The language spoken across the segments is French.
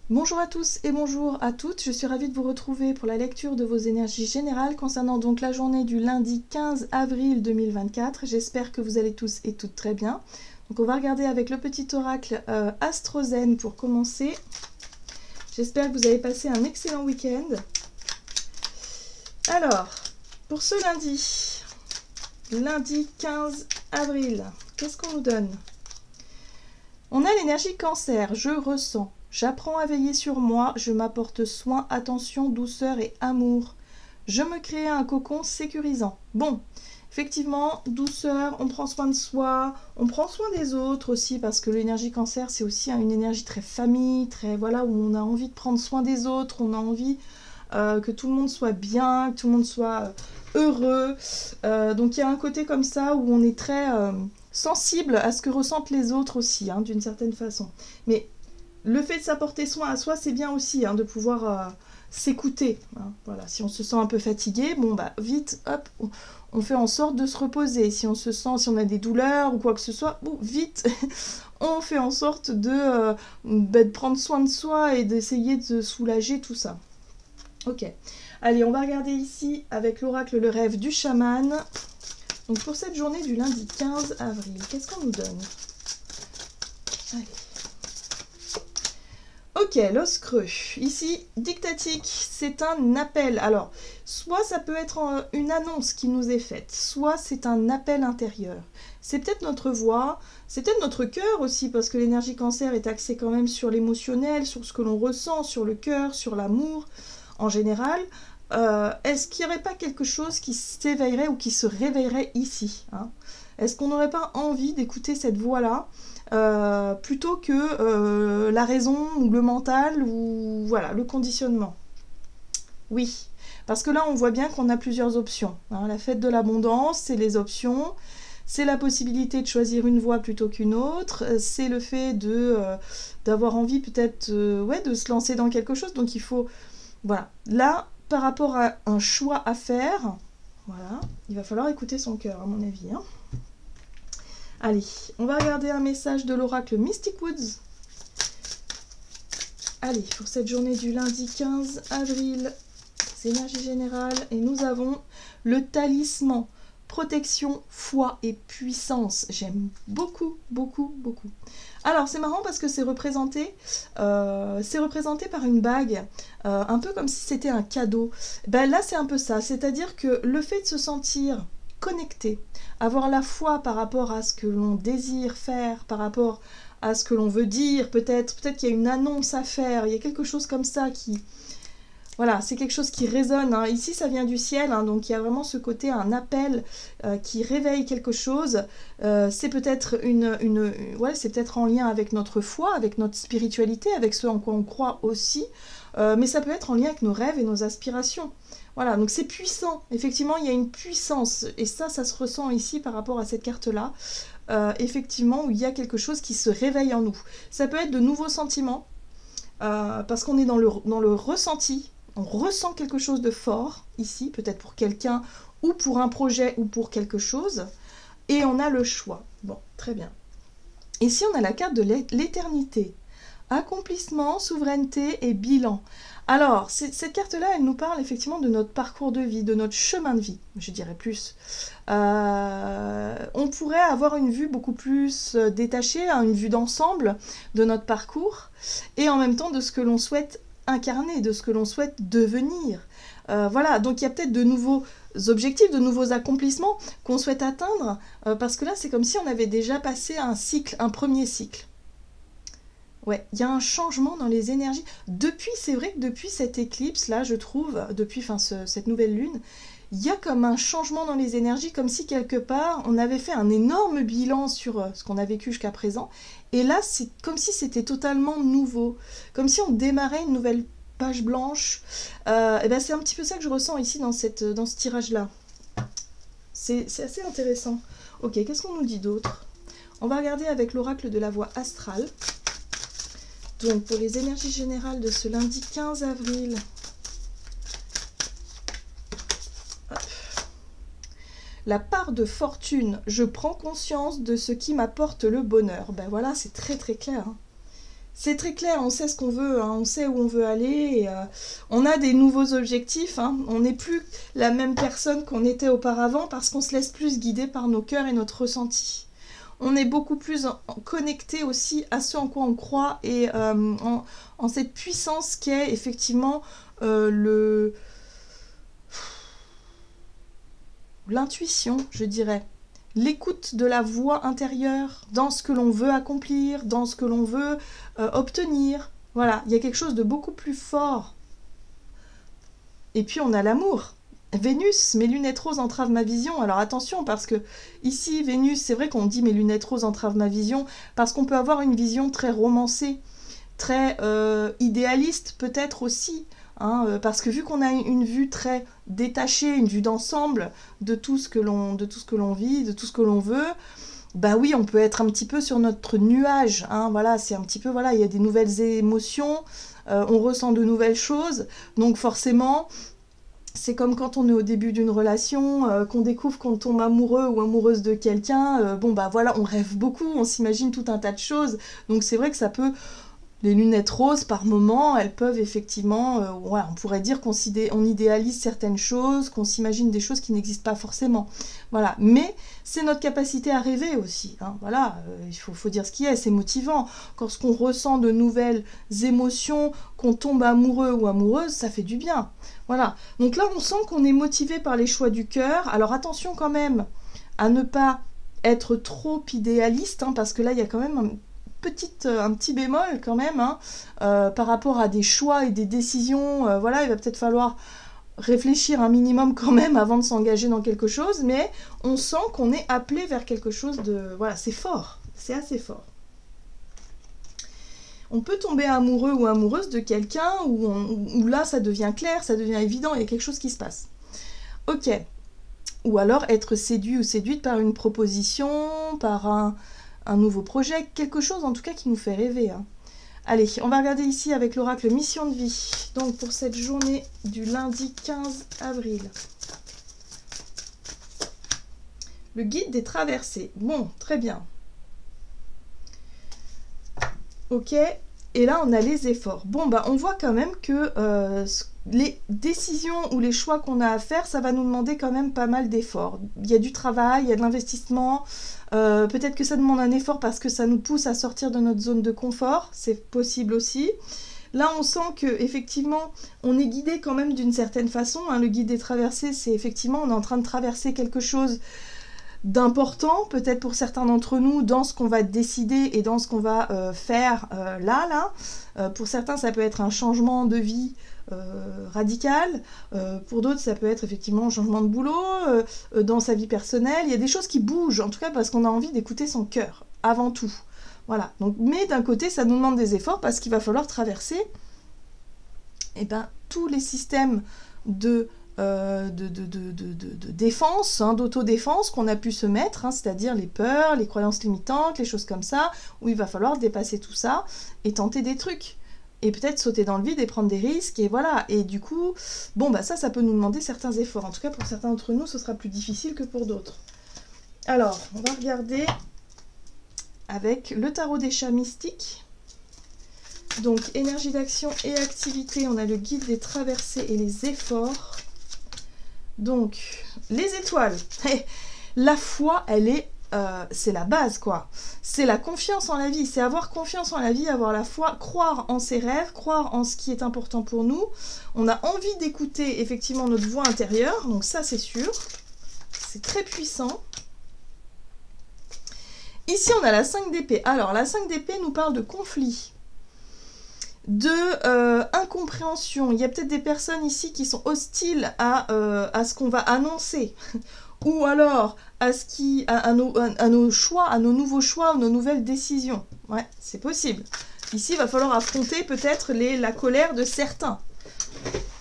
Bonjour à tous et bonjour à toutes, je suis ravie de vous retrouver pour la lecture de vos énergies générales concernant donc la journée du lundi 15 avril 2024. J'espère que vous allez tous et toutes très bien. Donc on va regarder avec le petit oracle Astrozen pour commencer. J'espère que vous avez passé un excellent week-end. Alors, pour ce lundi 15 avril, qu'est-ce qu'on nous donne? On a l'énergie cancer, je ressens. J'apprends à veiller sur moi, je m'apporte soin, attention, douceur et amour. Je me crée un cocon sécurisant. Bon, effectivement, douceur, on prend soin de soi, on prend soin des autres aussi, parce que l'énergie cancer, c'est aussi une énergie très famille, très voilà, où on a envie de prendre soin des autres, on a envie que tout le monde soit bien, que tout le monde soit heureux. Donc il y a un côté comme ça où on est très sensible à ce que ressentent les autres aussi, hein, d'une certaine façon. Mais le fait de s'apporter soin à soi, c'est bien aussi, hein, de pouvoir s'écouter. Hein. Voilà, si on se sent un peu fatigué, bon bah vite, hop, on fait en sorte de se reposer. Si on se sent, si on a des douleurs ou quoi que ce soit, bon, vite, on fait en sorte de prendre soin de soi et d'essayer de soulager tout ça. Ok, allez, on va regarder ici avec l'oracle le rêve du chaman. Donc pour cette journée du lundi 15 avril, qu'est-ce qu'on nous donne? Allez. Ok, l'os creux. Ici, dictatique, c'est un appel. Alors, soit ça peut être une annonce qui nous est faite, soit c'est un appel intérieur. C'est peut-être notre voix, c'est peut-être notre cœur aussi, parce que l'énergie cancer est axée quand même sur l'émotionnel, sur ce que l'on ressent, sur le cœur, sur l'amour en général. Est-ce qu'il n'y aurait pas quelque chose qui s'éveillerait ou qui se réveillerait ici, hein? Est-ce qu'on n'aurait pas envie d'écouter cette voix-là plutôt que la raison ou le mental ou voilà, le conditionnement? Oui, parce que là on voit bien qu'on a plusieurs options, hein. La fête de l'abondance, c'est les options, c'est la possibilité de choisir une voie plutôt qu'une autre, c'est le fait d'avoir envie peut-être ouais, de se lancer dans quelque chose, donc il faut... Voilà, là, par rapport à un choix à faire, voilà, il va falloir écouter son cœur à mon avis, hein. Allez, on va regarder un message de l'oracle Mystic Woods. Allez, pour cette journée du lundi 15 avril, c'est énergie générale, et nous avons le talisman, protection, foi et puissance. J'aime beaucoup, beaucoup, beaucoup. Alors, c'est marrant parce que c'est représenté par une bague, un peu comme si c'était un cadeau. Ben là, c'est un peu ça, c'est-à-dire que le fait de se sentir connecté, avoir la foi par rapport à ce que l'on désire faire, par rapport à ce que l'on veut dire, peut-être qu'il y a une annonce à faire, il y a quelque chose comme ça qui... Voilà, c'est quelque chose qui résonne, hein. Ici, ça vient du ciel, hein, donc il y a vraiment ce côté, un appel qui réveille quelque chose. C'est peut-être ouais, c'est peut-être en lien avec notre foi, avec notre spiritualité, avec ce en quoi on croit aussi, mais ça peut être en lien avec nos rêves et nos aspirations. Voilà, donc c'est puissant. Effectivement, il y a une puissance, et ça se ressent ici par rapport à cette carte-là. Effectivement, où il y a quelque chose qui se réveille en nous. Ça peut être de nouveaux sentiments, parce qu'on est dans le ressenti. On ressent quelque chose de fort, ici, peut-être pour quelqu'un, ou pour un projet, ou pour quelque chose, et on a le choix. Bon, très bien. Ici, on a la carte de l'éternité. Accomplissement, souveraineté et bilan. Alors, cette carte-là, elle nous parle effectivement de notre parcours de vie, de notre chemin de vie, je dirais plus. On pourrait avoir une vue beaucoup plus détachée, hein, une vue d'ensemble de notre parcours, et en même temps de ce que l'on souhaite incarner, de ce que l'on souhaite devenir. Voilà, donc il y a peut-être de nouveaux objectifs, de nouveaux accomplissements qu'on souhaite atteindre, parce que là, c'est comme si on avait déjà passé un cycle, un premier cycle. Ouais, il y a un changement dans les énergies. C'est vrai que depuis cette éclipse, là, je trouve, depuis cette nouvelle lune, il y a comme un changement dans les énergies, comme si quelque part, on avait fait un énorme bilan sur ce qu'on a vécu jusqu'à présent. Et là, c'est comme si c'était totalement nouveau. Comme si on démarrait une nouvelle page blanche. Et ben c'est un petit peu ça que je ressens ici dans ce tirage-là. C'est assez intéressant. Ok, qu'est-ce qu'on nous dit d'autre? On va regarder avec l'oracle de la voie astrale. Donc, pour les énergies générales de ce lundi 15 avril, hop. La part de fortune, je prends conscience de ce qui m'apporte le bonheur. Ben voilà, c'est très très clair, hein. C'est très clair, on sait ce qu'on veut, hein, on sait où on veut aller, et, on a des nouveaux objectifs, hein, on n'est plus la même personne qu'on était auparavant parce qu'on se laisse plus guider par nos cœurs et notre ressenti. On est beaucoup plus connecté aussi à ce en quoi on croit et en cette puissance qu'est effectivement l'intuition, je dirais. L'écoute de la voix intérieure dans ce que l'on veut accomplir, dans ce que l'on veut obtenir. Voilà, il y a quelque chose de beaucoup plus fort. Et puis on a l'amour. Vénus, mes lunettes roses entravent ma vision. Alors attention, parce que ici, Vénus, c'est vrai qu'on dit mes lunettes roses entravent ma vision, parce qu'on peut avoir une vision très romancée, très idéaliste peut-être aussi. Hein, parce que vu qu'on a une vue très détachée, une vue d'ensemble de tout ce que l'on vit, de tout ce que l'on veut, bah oui, on peut être un petit peu sur notre nuage. Hein, voilà, c'est un petit peu, voilà, il y a des nouvelles émotions, on ressent de nouvelles choses, donc forcément, c'est comme quand on est au début d'une relation, qu'on découvre qu'on tombe amoureux ou amoureuse de quelqu'un, bon bah voilà, on rêve beaucoup, on s'imagine tout un tas de choses, donc c'est vrai que ça peut... Les lunettes roses, par moment, elles peuvent effectivement... ouais, on pourrait dire qu'on idéalise certaines choses, qu'on s'imagine des choses qui n'existent pas forcément. Voilà. Mais c'est notre capacité à rêver aussi. Hein. Voilà, il faut dire ce qui est, c'est motivant. Lorsqu'on ressent de nouvelles émotions, qu'on tombe amoureux ou amoureuse, ça fait du bien. Voilà. Donc là, on sent qu'on est motivé par les choix du cœur. Alors attention quand même à ne pas être trop idéaliste, hein, parce que là, il y a quand même un petit bémol quand même, hein, par rapport à des choix et des décisions. Voilà, il va peut-être falloir réfléchir un minimum quand même avant de s'engager dans quelque chose, mais on sent qu'on est appelé vers quelque chose de... Voilà, c'est fort, c'est assez fort. On peut tomber amoureux ou amoureuse de quelqu'un où là ça devient clair, ça devient évident, il y a quelque chose qui se passe. Ok. Ou alors être séduit ou séduite par une proposition, par un nouveau projet, quelque chose en tout cas qui nous fait rêver. Hein. Allez, on va regarder ici avec l'oracle Mission de vie. Donc pour cette journée du lundi 15 avril. Le guide des traversées. Bon, très bien. Ok, et là on a les efforts. Bon, bah on voit quand même que les décisions ou les choix qu'on a à faire, ça va nous demander quand même pas mal d'efforts. Il y a du travail, il y a de l'investissement. Peut-être que ça demande un effort parce que ça nous pousse à sortir de notre zone de confort, c'est possible aussi. Là, on sent que effectivement, on est guidé quand même d'une certaine façon. Hein. Le guide des traversées, c'est effectivement, on est en train de traverser quelque chose d'important, peut-être pour certains d'entre nous, dans ce qu'on va décider et dans ce qu'on va faire là. Pour certains, ça peut être un changement de vie radical. Pour d'autres, ça peut être effectivement un changement de boulot, dans sa vie personnelle. Il y a des choses qui bougent, en tout cas parce qu'on a envie d'écouter son cœur, avant tout. Voilà. Donc, mais d'un côté, ça nous demande des efforts parce qu'il va falloir traverser tous les systèmes de défense, hein, d'autodéfense qu'on a pu se mettre, hein, c'est-à-dire les peurs, les croyances limitantes, les choses comme ça, où il va falloir dépasser tout ça et tenter des trucs. Et peut-être sauter dans le vide et prendre des risques, et voilà. Et du coup, bon, bah ça peut nous demander certains efforts. En tout cas, pour certains d'entre nous, ce sera plus difficile que pour d'autres. Alors, on va regarder avec le tarot des chats mystiques. Donc, énergie d'action et activité, on a le guide des traversées et les efforts. Donc, les étoiles. La foi, elle est... c'est la base, quoi. C'est la confiance en la vie. C'est avoir confiance en la vie, avoir la foi, croire en ses rêves, croire en ce qui est important pour nous. On a envie d'écouter, effectivement, notre voix intérieure. Donc ça, c'est sûr. C'est très puissant. Ici, on a la 5 d'épée. Alors, la 5 d'épée nous parle de conflit, de incompréhension. Il y a peut-être des personnes ici qui sont hostiles à ce qu'on va annoncer, ou alors à nos choix, à nos nouveaux choix, à nos nouvelles décisions. Ouais, c'est possible. Ici, il va falloir affronter peut-être la colère de certains.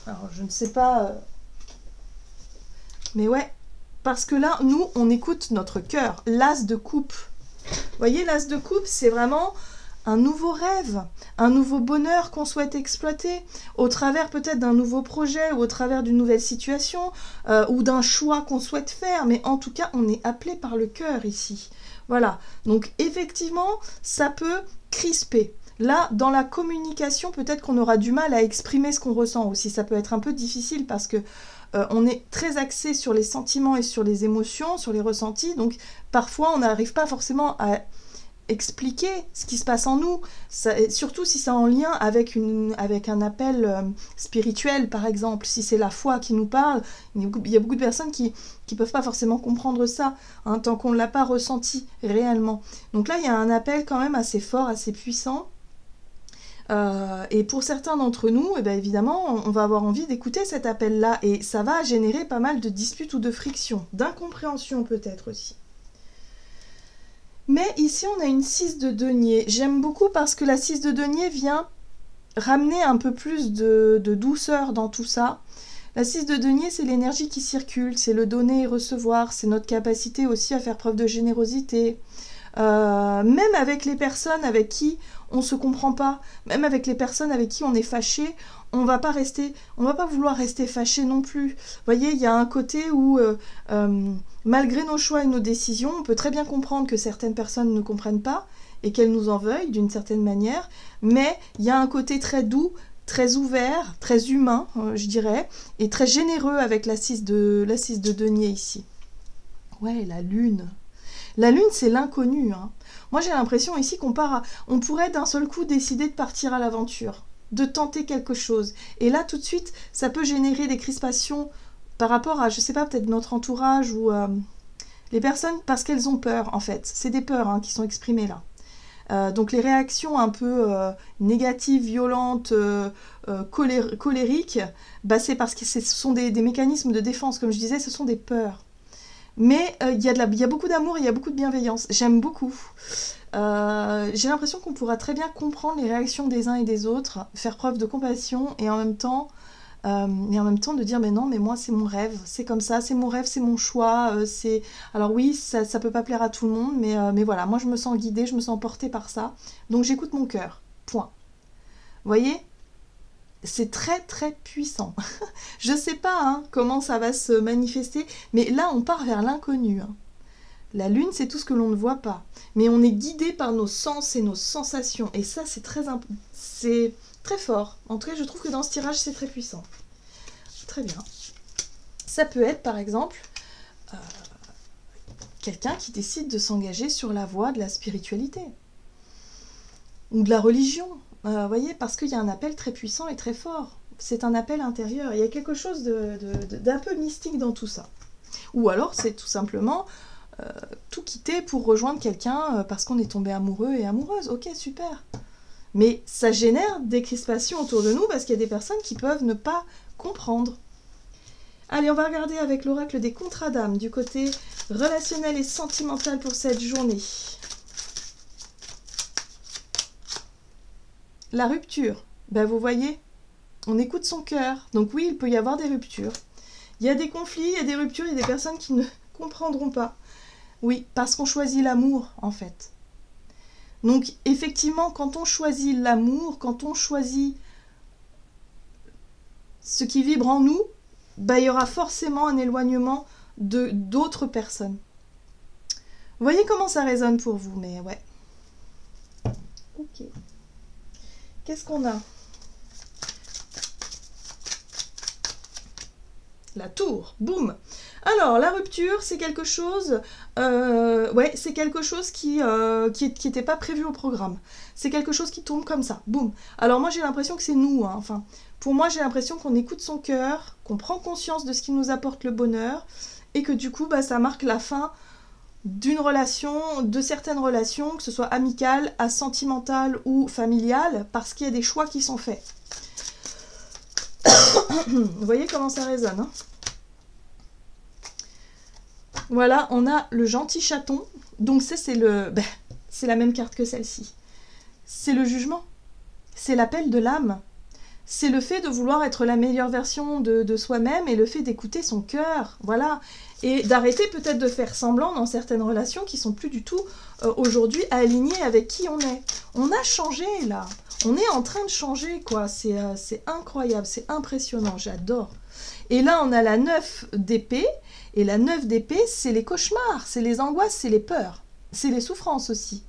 Alors, je ne sais pas... Mais ouais, parce que là, nous, on écoute notre cœur. L'as de coupe. Vous voyez, l'as de coupe, c'est vraiment... un nouveau rêve, un nouveau bonheur qu'on souhaite exploiter, au travers peut-être d'un nouveau projet, ou au travers d'une nouvelle situation, ou d'un choix qu'on souhaite faire, mais en tout cas, on est appelé par le cœur ici. Voilà, donc effectivement, ça peut crisper. Là, dans la communication, peut-être qu'on aura du mal à exprimer ce qu'on ressent aussi. Ça peut être un peu difficile parce que on est très axé sur les sentiments et sur les émotions, sur les ressentis. Donc, parfois, on n'arrive pas forcément à expliquer ce qui se passe en nous, surtout si c'est en lien avec un appel spirituel, par exemple. Si c'est la foi qui nous parle, il y a beaucoup de personnes qui peuvent pas forcément comprendre ça, hein, tant qu'on ne l'a pas ressenti réellement. Donc là, il y a un appel quand même assez fort, assez puissant. Et pour certains d'entre nous, eh bien, évidemment, on va avoir envie d'écouter cet appel-là, et ça va générer pas mal de disputes ou de frictions, d'incompréhension peut-être aussi. Mais ici, on a une 6 de denier. J'aime beaucoup parce que la 6 de denier vient ramener un peu plus de douceur dans tout ça. La 6 de denier, c'est l'énergie qui circule, c'est le donner et recevoir, c'est notre capacité aussi à faire preuve de générosité. Même avec les personnes avec qui on ne se comprend pas, même avec les personnes avec qui on est fâché, on va pas vouloir rester fâché non plus. Vous voyez, il y a un côté où, malgré nos choix et nos décisions, on peut très bien comprendre que certaines personnes ne comprennent pas et qu'elles nous en veuillent d'une certaine manière, mais il y a un côté très doux, très ouvert, très humain, je dirais, et très généreux avec la 6 de denier ici. Ouais, la lune. La lune, c'est l'inconnu, hein. Moi, j'ai l'impression ici qu'on pourrait d'un seul coup décider de partir à l'aventure, de tenter quelque chose. Et là, tout de suite, ça peut générer des crispations par rapport à, je sais pas, peut-être notre entourage ou les personnes, parce qu'elles ont peur, en fait. C'est des peurs, hein, qui sont exprimées là. Donc les réactions un peu négatives, violentes, colériques, bah, c'est parce que ce sont des mécanismes de défense, comme je disais, ce sont des peurs. Mais il y a beaucoup d'amour et il y a beaucoup de bienveillance. J'aime beaucoup. J'ai l'impression qu'on pourra très bien comprendre les réactions des uns et des autres, faire preuve de compassion et en même temps de dire mais non, mais moi c'est mon rêve, c'est comme ça, c'est mon rêve, c'est mon choix. Alors oui, ça peut pas plaire à tout le monde, mais voilà, moi je me sens guidée, je me sens portée par ça, donc j'écoute mon cœur. Point. Vous voyez ? C'est très très puissant. Je ne sais pas, hein, comment ça va se manifester, mais là on part vers l'inconnu, hein. La lune, c'est tout ce que l'on ne voit pas, mais on est guidé par nos sens et nos sensations, et ça c'est très fort. En tout cas, je trouve que dans ce tirage, c'est très puissant. Très bien. Ça peut être par exemple quelqu'un qui décide de s'engager sur la voie de la spiritualité ou de la religion. Vous voyez, parce qu'il y a un appel très puissant et très fort. C'est un appel intérieur. Il y a quelque chose d'un peu mystique dans tout ça. Ou alors, c'est tout simplement tout quitter pour rejoindre quelqu'un parce qu'on est tombé amoureux et amoureuse. Ok, super. Mais ça génère des crispations autour de nous parce qu'il y a des personnes qui peuvent ne pas comprendre. Allez, on va regarder avec l'oracle des contrats d'âme du côté relationnel et sentimental pour cette journée. La rupture, ben vous voyez, on écoute son cœur. Donc oui, il peut y avoir des ruptures. Il y a des conflits, il y a des ruptures, il y a des personnes qui ne comprendront pas. Oui, parce qu'on choisit l'amour, en fait. Donc effectivement, quand on choisit l'amour, quand on choisit ce qui vibre en nous, ben, il y aura forcément un éloignement d'autres personnes. Vous voyez comment ça résonne pour vous, mais ouais. Ok. Qu'est-ce qu'on a? La tour, boum. Alors, la rupture, c'est quelque chose, c'est quelque chose qui n'était pas prévu au programme. C'est quelque chose qui tombe comme ça, boum. Alors moi, j'ai l'impression que c'est nous, hein. Enfin, pour moi, j'ai l'impression qu'on écoute son cœur, qu'on prend conscience de ce qui nous apporte le bonheur, et que du coup, bah, ça marque la fin d'une relation, de certaines relations, que ce soit amicale, sentimentale ou familiale, parce qu'il y a des choix qui sont faits. Vous voyez comment ça résonne, hein? Voilà, on a le gentil chaton. Donc c'est la même carte que celle-ci. C'est le jugement. C'est l'appel de l'âme. C'est le fait de vouloir être la meilleure version de soi-même et le fait d'écouter son cœur. Voilà. Et d'arrêter peut-être de faire semblant dans certaines relations qui sont plus du tout aujourd'hui alignées avec qui on est. On a changé là. On est en train de changer, quoi. C'est incroyable, c'est impressionnant, j'adore. Et là, on a la 9 d'épée. Et la 9 d'épée, c'est les cauchemars, c'est les angoisses, c'est les peurs. C'est les souffrances aussi.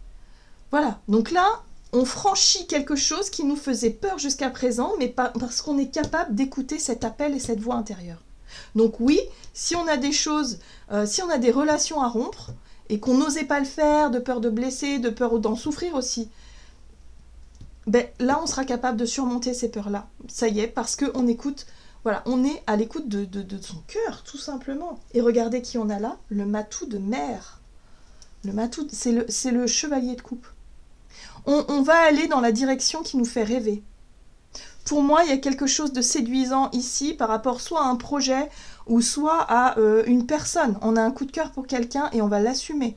Voilà. Donc là, on franchit quelque chose qui nous faisait peur jusqu'à présent, mais parce qu'on est capable d'écouter cet appel et cette voix intérieure. Donc oui, si on a des choses, si on a des relations à rompre, et qu'on n'osait pas le faire, de peur de blesser, de peur d'en souffrir aussi, ben, là on sera capable de surmonter ces peurs-là. Ça y est, parce qu'on écoute, voilà, on est à l'écoute de son cœur, tout simplement. Et regardez qui on a là, le matou de mer. Le matou, c'est le chevalier de coupe. On va aller dans la direction qui nous fait rêver. Pour moi, il y a quelque chose de séduisant ici par rapport soit à un projet ou soit à une personne. On a un coup de cœur pour quelqu'un et on va l'assumer.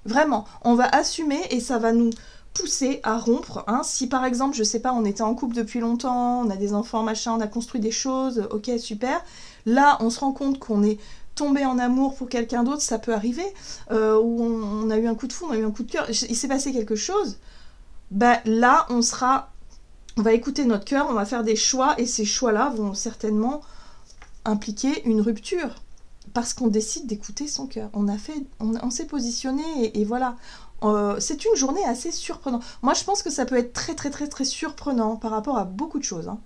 Vraiment, on va assumer et ça va nous pousser à rompre. Hein. Si par exemple, je sais pas, on était en couple depuis longtemps, on a des enfants, machin, on a construit des choses, ok, super. Là, on se rend compte qu'on est tombé en amour pour quelqu'un d'autre, ça peut arriver, où on a eu un coup de foudre, on a eu un coup de cœur, il s'est passé quelque chose. Ben, là, on va écouter notre cœur, on va faire des choix et ces choix-là vont certainement impliquer une rupture parce qu'on décide d'écouter son cœur. On s'est positionné et voilà. C'est une journée assez surprenante. Moi, je pense que ça peut être très, très, très, très surprenant par rapport à beaucoup de choses. Hein.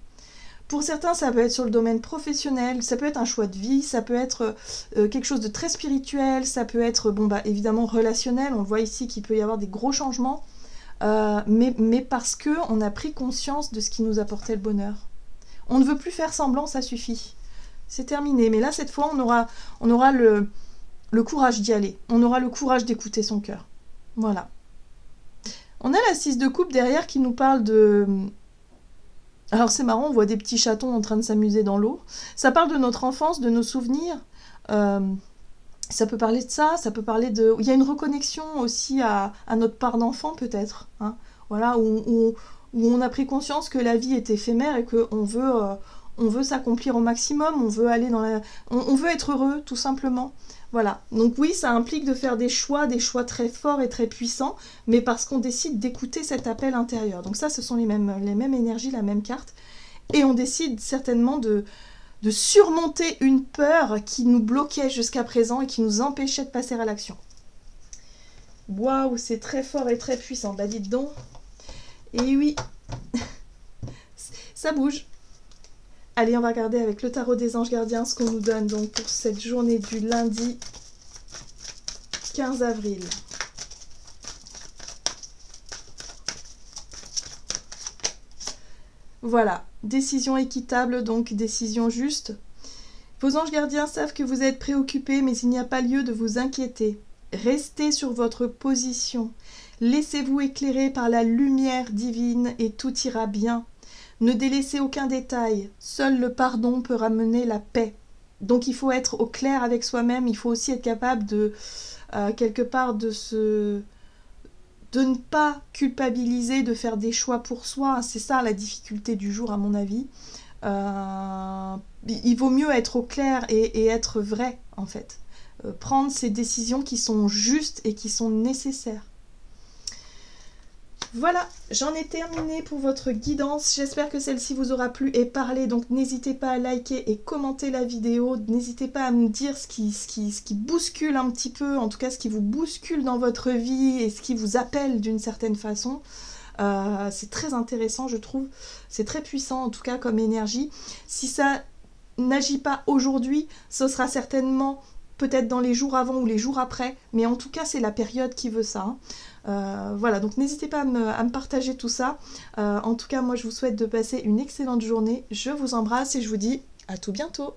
Pour certains, ça peut être sur le domaine professionnel, ça peut être un choix de vie, ça peut être quelque chose de très spirituel, ça peut être, bon, bah, évidemment, relationnel. On voit ici qu'il peut y avoir des gros changements. Mais parce qu'on a pris conscience de ce qui nous apportait le bonheur. On ne veut plus faire semblant, ça suffit. C'est terminé. Mais là, cette fois, on aura le courage d'y aller. On aura le courage d'écouter son cœur. Voilà. On a la 6 de coupe derrière qui nous parle de... Alors c'est marrant, on voit des petits chatons en train de s'amuser dans l'eau. Ça parle de notre enfance, de nos souvenirs. Ça peut parler de ça, ça peut parler de... Il y a une reconnexion aussi à notre part d'enfant peut-être. Hein, voilà, où on a pris conscience que la vie est éphémère et qu'on veut s'accomplir au maximum, on veut aller dans la... On veut être heureux, tout simplement. Voilà. Donc oui, ça implique de faire des choix très forts et très puissants, mais parce qu'on décide d'écouter cet appel intérieur. Donc ça, ce sont les mêmes énergies, la même carte. Et on décide certainement de surmonter une peur qui nous bloquait jusqu'à présent et qui nous empêchait de passer à l'action. Waouh, c'est très fort et très puissant. Bah dites donc. Et oui, ça bouge. Allez, on va regarder avec le tarot des anges gardiens ce qu'on nous donne donc pour cette journée du lundi 15 avril. Voilà, décision équitable, donc décision juste. Vos anges gardiens savent que vous êtes préoccupés, mais il n'y a pas lieu de vous inquiéter. Restez sur votre position. Laissez-vous éclairer par la lumière divine et tout ira bien. Ne délaissez aucun détail. Seul le pardon peut ramener la paix. Donc il faut être au clair avec soi-même. Il faut aussi être capable de, quelque part, de ne pas culpabiliser, de faire des choix pour soi. C'est ça la difficulté du jour à mon avis. Il vaut mieux être au clair et être vrai en fait. Prendre ces décisions qui sont justes et qui sont nécessaires. Voilà, j'en ai terminé pour votre guidance. J'espère que celle-ci vous aura plu et parlé. Donc n'hésitez pas à liker et commenter la vidéo. N'hésitez pas à me dire ce qui bouscule un petit peu, en tout cas ce qui vous bouscule dans votre vie et ce qui vous appelle d'une certaine façon. C'est très intéressant, je trouve. C'est très puissant, en tout cas, comme énergie. Si ça n'agit pas aujourd'hui, ce sera certainement peut-être dans les jours avant ou les jours après. Mais en tout cas, c'est la période qui veut ça. Hein. Voilà, donc n'hésitez pas à me partager tout ça. En tout cas, moi, je vous souhaite de passer une excellente journée. Je vous embrasse et je vous dis à tout bientôt.